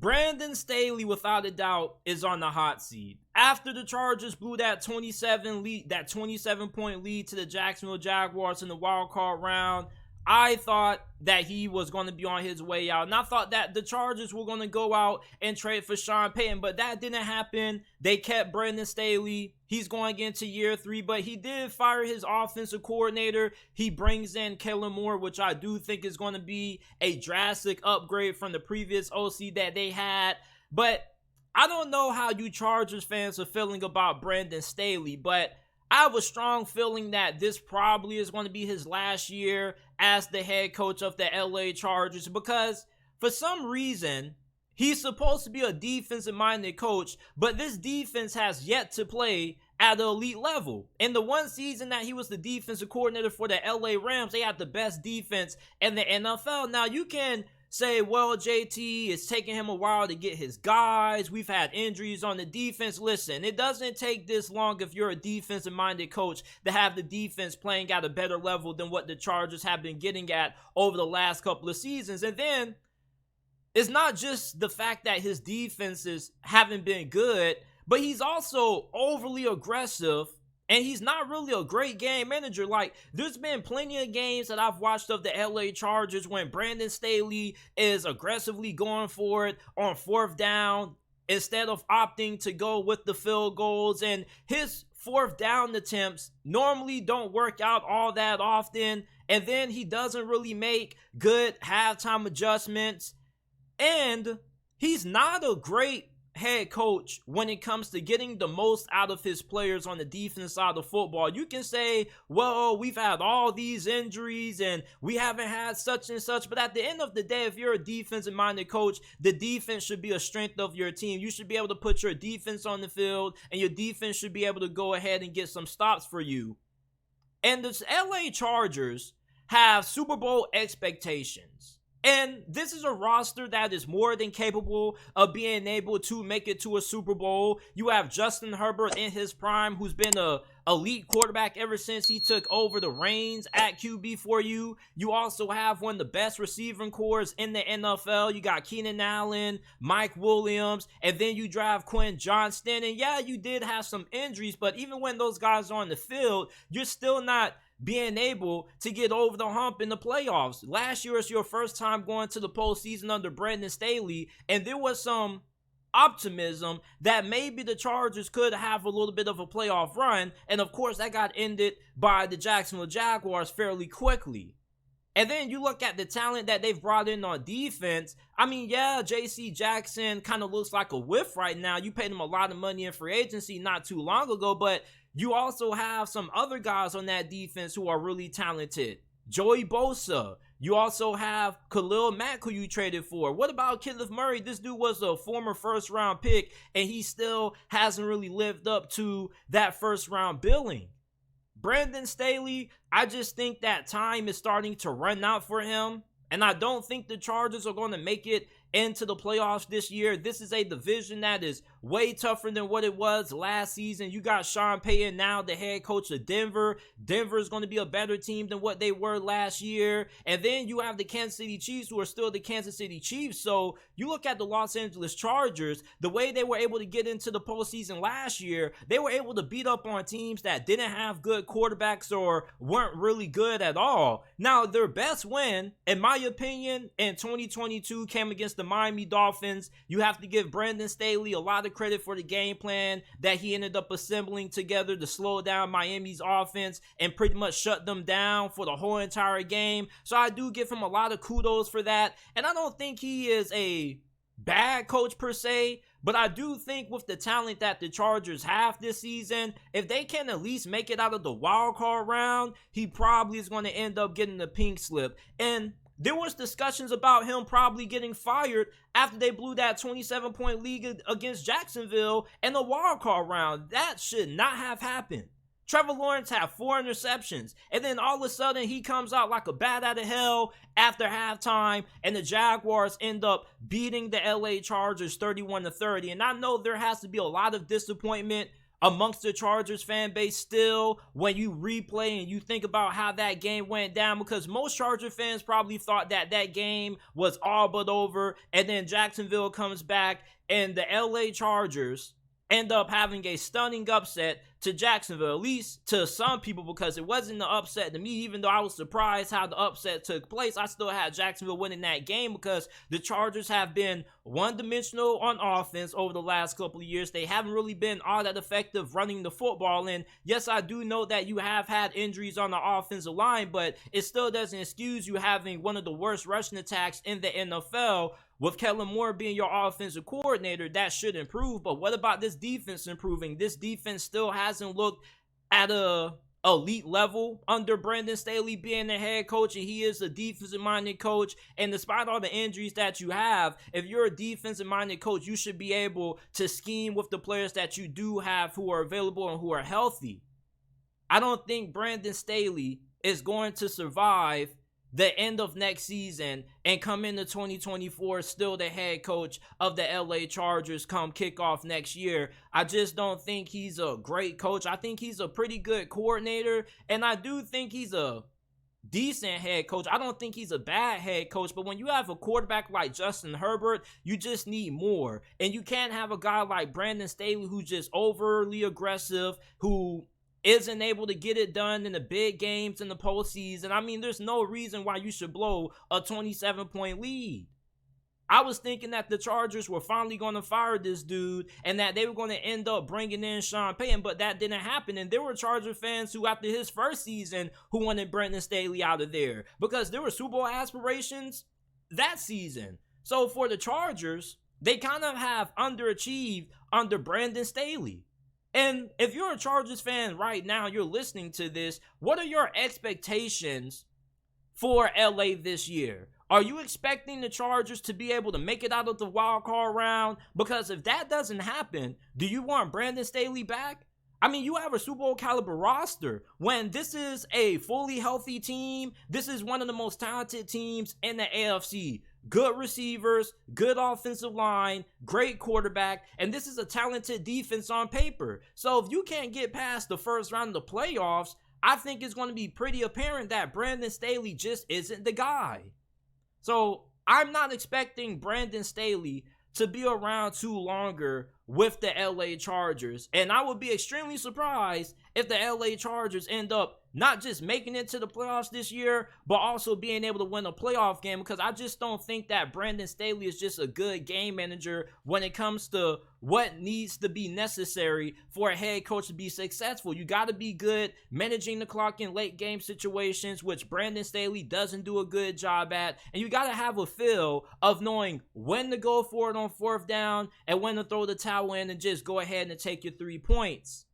Brandon Staley, without a doubt, is on the hot seat. After the Chargers blew that 27-point lead to the Jacksonville Jaguars in the wild card round, I thought that he was going to be on his way out. And I thought that the Chargers were going to go out and trade for Sean Payton, but that didn't happen. They kept Brandon Staley. He's going into year 3, but he did fire his offensive coordinator. He brings in Kellen Moore, which I do think is going to be a drastic upgrade from the previous OC that they had. But I don't know how you Chargers fans are feeling about Brandon Staley, but I have a strong feeling that this probably is going to be his last year as the head coach of the LA Chargers, because for some reason, he's supposed to be a defensive-minded coach, but this defense has yet to play at an elite level. In the one season that he was the defensive coordinator for the LA Rams, they had the best defense in the NFL. Now, you can say, well, JT, it's taking him a while to get his guys. We've had injuries on the defense. Listen, it doesn't take this long if you're a defensive-minded coach to have the defense playing at a better level than what the Chargers have been getting at over the last couple of seasons. And then it's not just the fact that his defenses haven't been good, but he's also overly aggressive. And he's not really a great game manager. Like, there's been plenty of games that I've watched of the LA Chargers when Brandon Staley is aggressively going for it on 4th down instead of opting to go with the field goals. And his 4th down attempts normally don't work out all that often. And then he doesn't really make good halftime adjustments. And he's not a great head coach when it comes to getting the most out of his players on the defense side of football. You can say, well, we've had all these injuries and we haven't had such and such, but at the end of the day, if you're a defensive-minded coach, the defense should be a strength of your team. You should be able to put your defense on the field, and your defense should be able to go ahead and get some stops for you. And the LA Chargers have Super Bowl expectations. And this is a roster that is more than capable of being able to make it to a Super Bowl. You have Justin Herbert in his prime, who's been an elite quarterback ever since he took over the reins at QB for you. You also have one of the best receiving corps in the NFL. You got Keenan Allen, Mike Williams, and then you drive Quinn Johnston. And yeah, you did have some injuries, but even when those guys are on the field, you're still not being able to get over the hump in the playoffs. Last year was your first time going to the postseason under Brandon Staley, and there was some optimism that maybe the Chargers could have a little bit of a playoff run, and of course that got ended by the Jacksonville Jaguars fairly quickly. And then you look at the talent that they've brought in on defense. I mean, yeah, J.C. Jackson kind of looks like a whiff right now. You paid him a lot of money in free agency not too long ago, but you also have some other guys on that defense who are really talented. Joey Bosa. You also have Khalil Mack, who you traded for. What about Kenneth Murray? This dude was a former first-round pick, and he still hasn't really lived up to that first-round billing. Brandon Staley, I just think that time is starting to run out for him, and I don't think the Chargers are going to make it into the playoffs this year. This is a division that is way tougher than what it was last season. You got Sean Payton now, the head coach of Denver. Denver is going to be a better team than what they were last year. And then you have the Kansas City Chiefs, who are still the Kansas City Chiefs. So you look at the Los Angeles Chargers, the way they were able to get into the postseason last year, they were able to beat up on teams that didn't have good quarterbacks or weren't really good at all. Now, their best win, in my opinion, in 2022 came against the Miami Dolphins. You have to give Brandon Staley a lot of credit for the game plan that he ended up assembling together to slow down Miami's offense and pretty much shut them down for the whole entire game. So I do give him a lot of kudos for that. And I don't think he is a bad coach per se, but I do think with the talent that the Chargers have this season, if they can at least make it out of the wild card round, he probably is going to end up getting the pink slip. And there was discussions about him probably getting fired after they blew that 27-point lead against Jacksonville in the wildcard round. That should not have happened. Trevor Lawrence had 4 interceptions, and then all of a sudden he comes out like a bat out of hell after halftime, and the Jaguars end up beating the LA Chargers 31-30. And I know there has to be a lot of disappointment amongst the Chargers fan base still when you replay and you think about how that game went down, because most Charger fans probably thought that that game was all but over, and then Jacksonville comes back and the LA Chargers end up having a stunning upset to Jacksonville, at least to some people, because it wasn't an upset to me. Even though I was surprised how the upset took place, I still had Jacksonville winning that game because the Chargers have been one-dimensional on offense over the last couple of years. They haven't really been all that effective running the football. And yes, I do know that you have had injuries on the offensive line, but it still doesn't excuse you having one of the worst rushing attacks in the NFL. With Kellen Moore being your offensive coordinator, that should improve. But what about this defense improving? This defense still hasn't looked at a elite level under Brandon Staley being the head coach, and he is a defensive-minded coach. And despite all the injuries that you have, if you're a defensive-minded coach, you should be able to scheme with the players that you do have who are available and who are healthy. I don't think Brandon Staley is going to survive the end of next season and come into 2024 still the head coach of the LA Chargers come kickoff next year. I just don't think he's a great coach. I think he's a pretty good coordinator, and I do think he's a decent head coach. I don't think he's a bad head coach, but when you have a quarterback like Justin Herbert, you just need more. And you can't have a guy like Brandon Staley who's just overly aggressive, who isn't able to get it done in the big games in the postseason. I mean, there's no reason why you should blow a 27-point lead. I was thinking that the Chargers were finally going to fire this dude and that they were going to end up bringing in Sean Payton, but that didn't happen. And there were Charger fans who, after his first season, who wanted Brandon Staley out of there because there were Super Bowl aspirations that season. So for the Chargers, they kind of have underachieved under Brandon Staley. And if you're a Chargers fan right now, you're listening to this, what are your expectations for LA this year? Are you expecting the Chargers to be able to make it out of the wild card round? Because if that doesn't happen, do you want Brandon Staley back? I mean, you have a Super Bowl caliber roster when this is a fully healthy team. This is one of the most talented teams in the AFC. Good receivers, good offensive line, great quarterback, and this is a talented defense on paper. So if you can't get past the first round of the playoffs, I think it's going to be pretty apparent that Brandon Staley just isn't the guy. So I'm not expecting Brandon Staley to be around too longer with the LA Chargers. And I would be extremely surprised if the LA Chargers end up not just making it to the playoffs this year, but also being able to win a playoff game, because I just don't think that Brandon Staley is just a good game manager when it comes to what needs to be necessary for a head coach to be successful. You got to be good managing the clock in late game situations, which Brandon Staley doesn't do a good job at. And you got to have a feel of knowing when to go for it on fourth down and when to throw the towel in and just go ahead and take your 3 points.